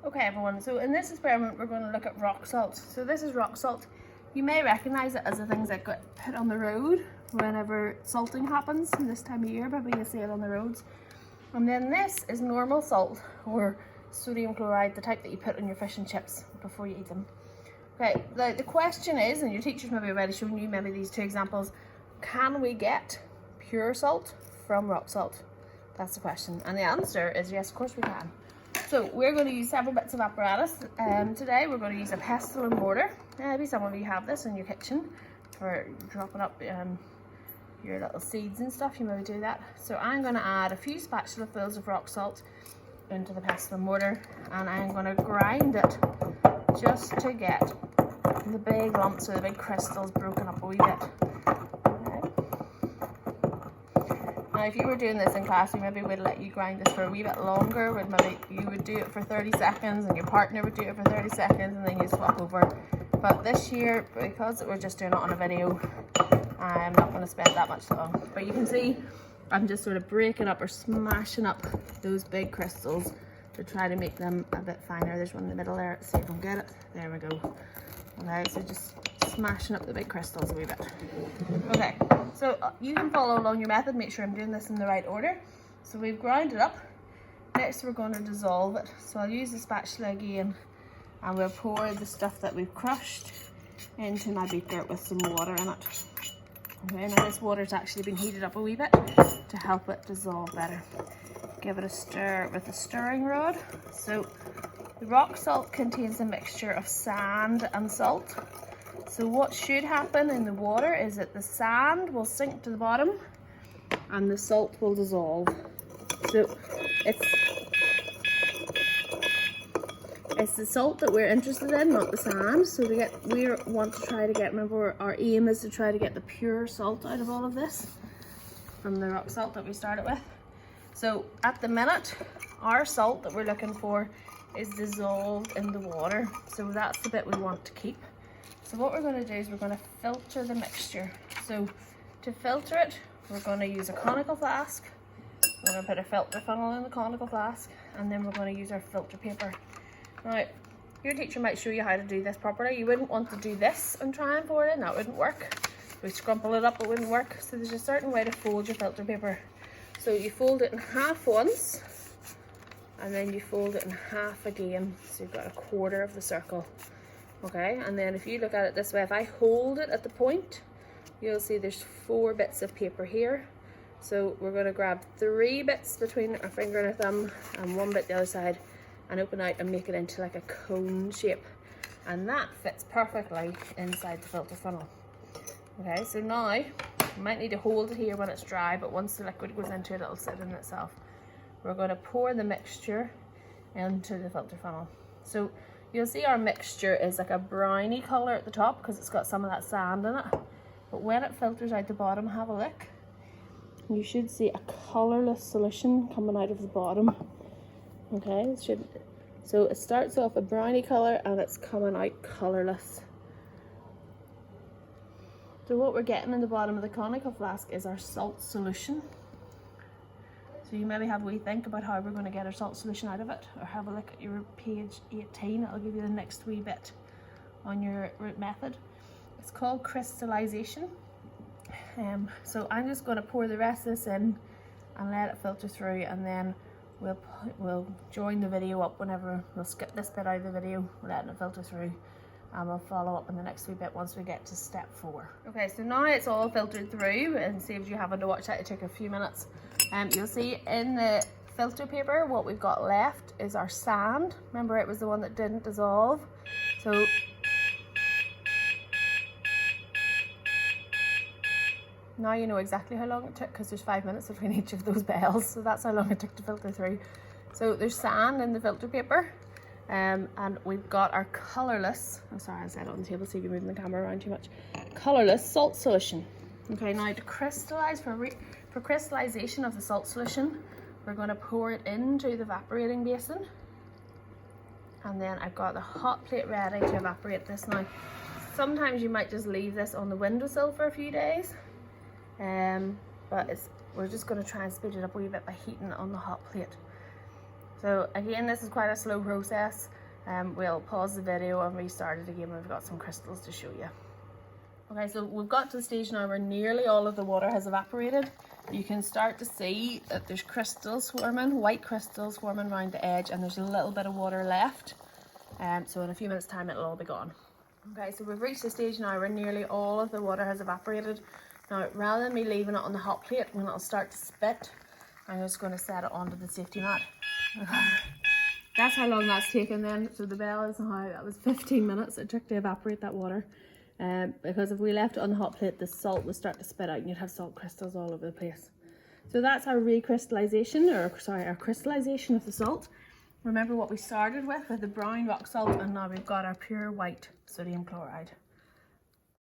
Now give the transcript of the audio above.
Okay everyone, so in this experiment we're going to look at rock salt. So this is rock salt. You may recognise it as the things that get put on the road whenever salting happens this time of year, maybe you see it on the roads. And then this is normal salt, or sodium chloride, the type that you put on your fish and chips before you eat them. Okay, the question is, and your teacher's maybe already shown you maybe these two examples, can we get pure salt from rock salt? That's the question. And the answer is yes, of course we can. So we're going to use several bits of apparatus. Today we're going to use a pestle and mortar. Maybe some of you have this in your kitchen for dropping up your little seeds and stuff. You maybe do that. So I'm going to add a few spatulafuls of rock salt into the pestle and mortar, and I'm going to grind it just to get the big lumps or the big crystals broken up a wee bit. Now if you were doing this in class, we maybe would let you grind this for a wee bit longer. Maybe you would do it for 30 seconds and your partner would do it for 30 seconds and then you swap over. But this year, because we're just doing it on a video, I'm not going to spend that much long. But you can see I'm just sort of breaking up or smashing up those big crystals to try to make them a bit finer. There's one in the middle there. Let's see if I can get it. There we go. Okay, so just smashing up the big crystals a wee bit. Okay, so you can follow along your method. Make sure I'm doing this in the right order. So we've ground it up. Next we're going to dissolve it. So I'll use the spatula again and we'll pour the stuff that we've crushed into my beaker with some water in it. Okay, now this water's actually been heated up a wee bit to help it dissolve better. Give it a stir with a stirring rod. So the rock salt contains a mixture of sand and salt. So what should happen in the water is that the sand will sink to the bottom and the salt will dissolve. So it's the salt that we're interested in, not the sand. So we want to try to get, remember our aim is to try to get the pure salt out of all of this from the rock salt that we started with. So at the minute, our salt that we're looking for is dissolved in the water. So that's the bit we want to keep. So what we're going to do is we're going to filter the mixture. So to filter it, we're going to use a conical flask. We're going to put a filter funnel in the conical flask, and then we're going to use our filter paper. Now, your teacher might show you how to do this properly. You wouldn't want to do this and try and pour it in. That wouldn't work. If we scrumple it up, it wouldn't work. So there's a certain way to fold your filter paper. So you fold it in half once, and then you fold it in half again. So you've got a quarter of the circle. Okay, and then if you look at it this way, if I hold it at the point, you'll see there's 4 bits of paper here. So we're going to grab 3 bits between our finger and our thumb and 1 bit the other side and open out and make it into like a cone shape. And that fits perfectly inside the filter funnel. Okay, so now you might need to hold it here when it's dry, but once the liquid goes into it, it'll sit in itself. We're going to pour the mixture into the filter funnel. So you'll see our mixture is like a browny colour at the top because it's got some of that sand in it. But when it filters out the bottom, have a look. You should see a colourless solution coming out of the bottom. Okay, so it starts off a browny colour and it's coming out colourless. So what we're getting in the bottom of the conical flask is our salt solution. So you maybe have a wee think about how we're going to get our salt solution out of it, or have a look at your page 18. It'll give you the next wee bit on your root method. It's called crystallization. So I'm just going to pour the rest of this in and let it filter through, and then we'll join the video up whenever we'll skip this bit out of the video, letting it filter through, and we'll follow up in the next wee bit once we get to step 4. Okay, so now it's all filtered through, and saves you having to watch that. It took a few minutes. You'll see in the filter paper what we've got left is our sand. Remember, it was the one that didn't dissolve. So now you know exactly how long it took, because there's 5 minutes between each of those bells. So that's how long it took to filter through. So there's sand in the filter paper. And we've got our colourless, I'm sorry I said it on the table so you're moving the camera around too much, colourless salt solution. Okay, now to crystallise, for crystallization of the salt solution, we're going to pour it into the evaporating basin. And then I've got the hot plate ready to evaporate this now. Sometimes you might just leave this on the windowsill for a few days. But we're just going to try and speed it up a wee bit by heating it on the hot plate. So again, this is quite a slow process. We'll pause the video and restart it again when we've got some crystals to show you. Okay, so we've got to the stage now where nearly all of the water has evaporated. You can start to see that there's crystals forming, white crystals forming around the edge, and there's a little bit of water left. So in a few minutes time it'll all be gone. Okay, so we've reached the stage now where nearly all of the water has evaporated. Now, rather than me leaving it on the hot plate when it'll start to spit, I'm just going to set it onto the safety mat. That's how long that's taken then. So the bell is now, that was 15 minutes it took to evaporate that water. Because if we left it on the hot plate, the salt would start to spit out and you'd have salt crystals all over the place. So that's our recrystallization, our crystallization of the salt. Remember what we started with the brown rock salt, and now we've got our pure white sodium chloride.